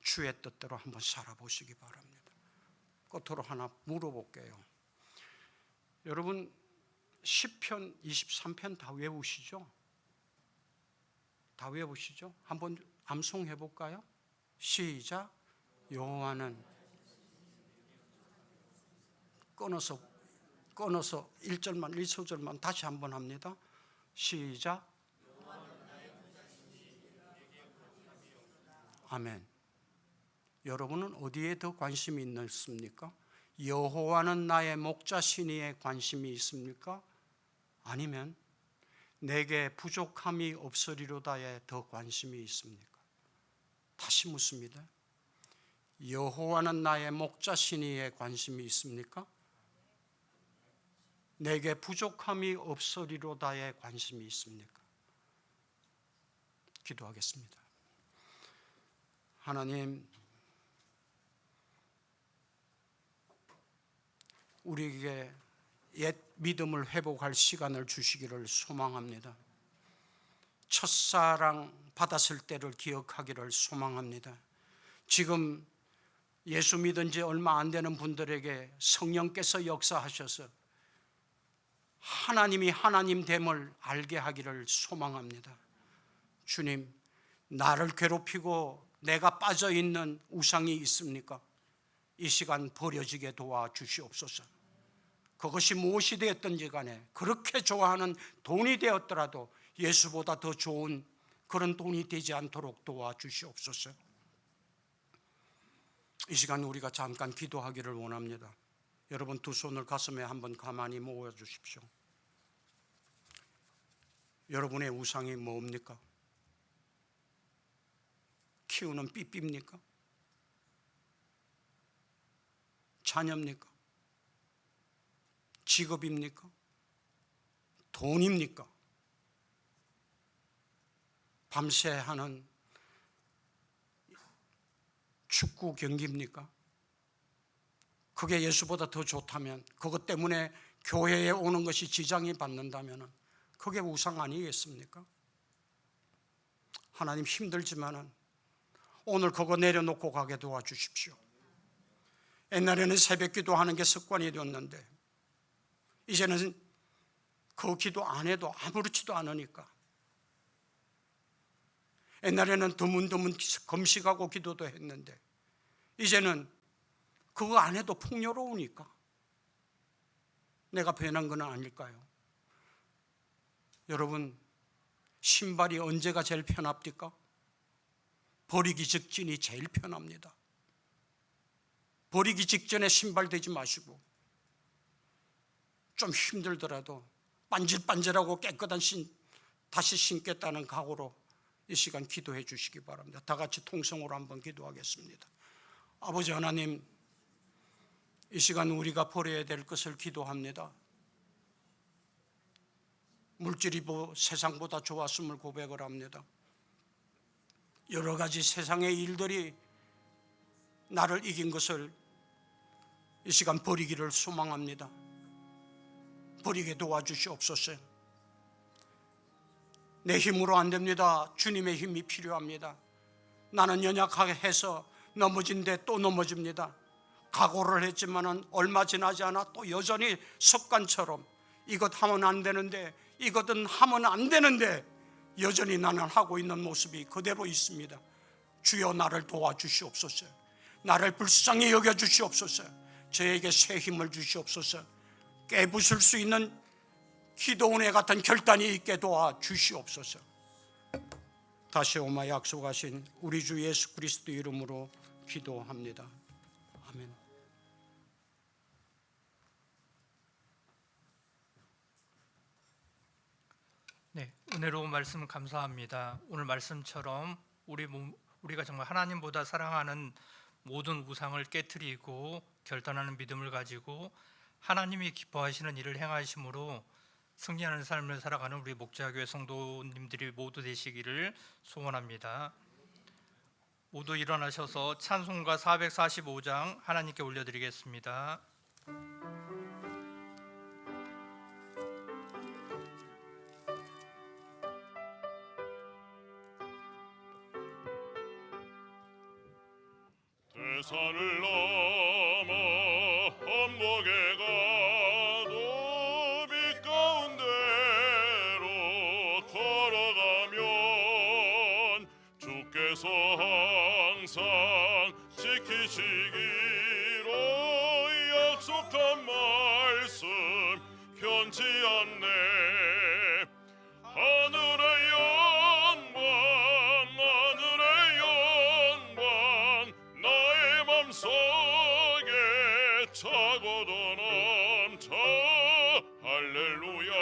주의 뜻대로 한번 살아보시기 바랍니다. 끝으로 하나 물어볼게요. 여러분, 시편 23편 다 외우시죠? 다 외우시죠? 한번 암송해 볼까요? 시작. 여호와는, 끊어서 1절만 1소절만 다시 한번 합니다. 시작. 아멘. 여러분은 어디에 더 관심이 있습니까? 여호와는 나의 목자시니에 관심이 있습니까? 아니면 내게 부족함이 없으리로다에 더 관심이 있습니까? 다시 묻습니다. 여호와는 나의 목자시니에 관심이 있습니까? 내게 부족함이 없으리로다에 관심이 있습니까? 기도하겠습니다. 하나님, 우리에게 옛 믿음을 회복할 시간을 주시기를 소망합니다. 첫사랑 받았을 때를 기억하기를 소망합니다. 지금 예수 믿은 지 얼마 안 되는 분들에게 성령께서 역사하셔서 하나님이 하나님됨을 알게 하기를 소망합니다. 주님, 나를 괴롭히고 내가 빠져있는 우상이 있습니까? 이 시간 버려지게 도와주시옵소서. 그것이 무엇이 되었든지 간에, 그렇게 좋아하는 돈이 되었더라도 예수보다 더 좋은 그런 돈이 되지 않도록 도와주시옵소서. 이 시간 우리가 잠깐 기도하기를 원합니다. 여러분, 두 손을 가슴에 한번 가만히 모아주십시오. 여러분의 우상이 뭡니까? 키우는 삐삐입니까? 자녀입니까? 직업입니까? 돈입니까? 밤새 하는 축구 경기입니까? 그게 예수보다 더 좋다면, 그것 때문에 교회에 오는 것이 지장이 받는다면 그게 우상 아니겠습니까? 하나님, 힘들지만은 오늘 그거 내려놓고 가게 도와주십시오. 옛날에는 새벽 기도하는 게 습관이 되었는데 이제는 그 기도 안 해도 아무렇지도 않으니까, 옛날에는 드문드문 금식하고 기도도 했는데 이제는 그거 안 해도 풍요로우니까 내가 변한 건 아닐까요? 여러분, 신발이 언제가 제일 편합니까? 버리기 직전이 제일 편합니다. 버리기 직전에 신발 되지 마시고, 좀 힘들더라도 반질반질하고 깨끗한 다시 신겠다는 각오로 이 시간 기도해 주시기 바랍니다. 다 같이 통성으로 한번 기도하겠습니다. 아버지 하나님, 이 시간 우리가 버려야 될 것을 기도합니다. 물질이 세상보다 좋았음을 고백을 합니다. 여러 가지 세상의 일들이 나를 이긴 것을 이 시간 버리기를 소망합니다. 버리게 도와주시옵소서. 내 힘으로 안 됩니다. 주님의 힘이 필요합니다. 나는 연약하게 해서 넘어진데 또 넘어집니다. 각오를 했지만은 얼마 지나지 않아 또 여전히 습관처럼 이것 하면 안 되는데, 이것은 하면 안 되는데 여전히 나는 하고 있는 모습이 그대로 있습니다. 주여 나를 도와주시옵소서. 나를 불쌍히 여겨주시옵소서. 저에게 새 힘을 주시옵소서. 깨부술 수 있는 기도원의 같은 결단이 있게 도와주시옵소서. 다시 오마 약속하신 우리 주 예수 그리스도 이름으로 기도합니다. 아멘. 네, 은혜로운 말씀 감사합니다. 오늘 말씀처럼 우리가 정말 하나님보다 사랑하는 모든 우상을 깨트리고 결단하는 믿음을 가지고 하나님이 기뻐하시는 일을 행하심으로 승리하는 삶을 살아가는 우리 목자교회 성도님들이 모두 되시기를 소원합니다. 모두 일어나셔서 찬송가 445장 하나님께 올려드리겠습니다. 대산을 넘어 험곡에 가도 빛 가운데로 걸어가면 주께서 항상 지키시기로 약속한 말씀 변치 않네. 하늘의 영광 하늘의 영광 나의 맘속에 차고도 넘쳐 할렐루야를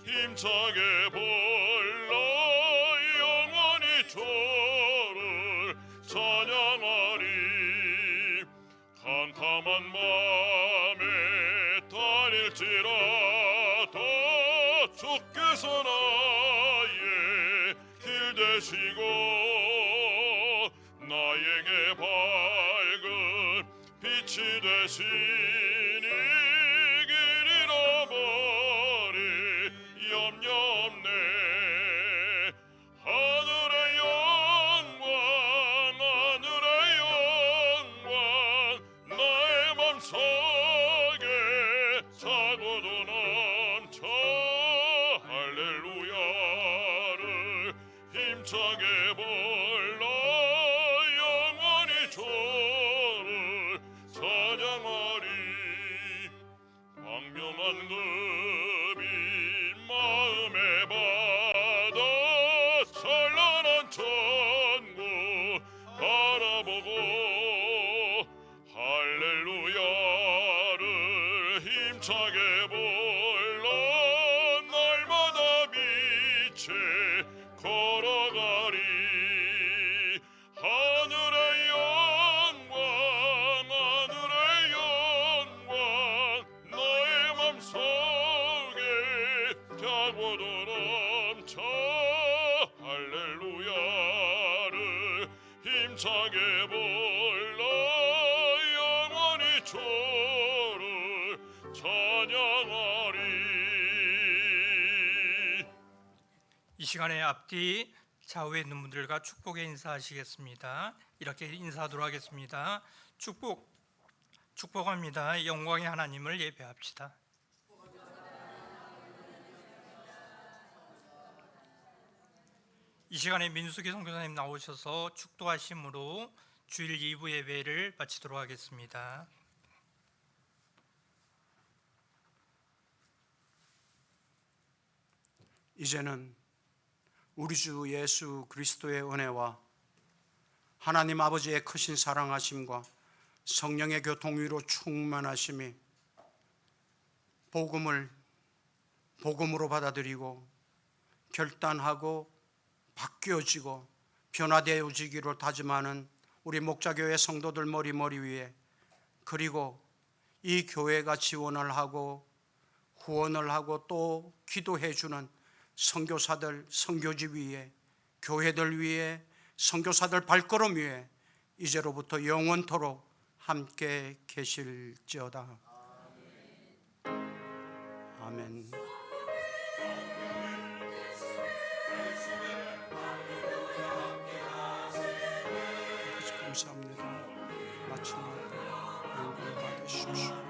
힘차게 불러 영원히 주를 찬양하리. 캄캄한 밤에 다닐지라도 주께서 나의 길 되시고 나에게 밝은 빛이 되시니 길 잃어버릴 염려 없네. 하늘의 영광 하늘의 영광 나의 맘속에 차고도 넘쳐 할렐루야를 힘차게 불러 영원히 주를 찬양하리. 광명한 급이 마음에 받아 찬란한 천국 바라보고 할렐루야를 힘차게 불러 날마다 빛에 걸어가리. 하늘의 영광 하늘의 영광 나의 맘속에 자고도 넘쳐 할렐루야를 힘차게 불러 영원히 주를 찬양하리. 이 시간에 앞뒤 좌우에 있는 분들과 축복의 인사하시겠습니다. 이렇게 인사하도록 하겠습니다. 축복합니다. 영광의 하나님을 예배합시다. 이 시간에 민수기 선교사님 나오셔서 축도하심으로 주일 2부 예배를 마치도록 하겠습니다. 이제는 우리 주 예수 그리스도의 은혜와 하나님 아버지의 크신 사랑하심과 성령의 교통위로 충만하심이 복음으로 받아들이고 결단하고 바뀌어지고 변화되어지기를 다짐하는 우리 목자교회 성도들 머리 위에, 그리고 이 교회가 지원을 하고 후원을 하고 또 기도해 주는 선교사들 선교지 위에 교회들 위에 선교사들 발걸음 위에 이제로부터 영원토록 함께 계실지어다. 아멘. 감사합니다. 마침내 영광 받으십시오.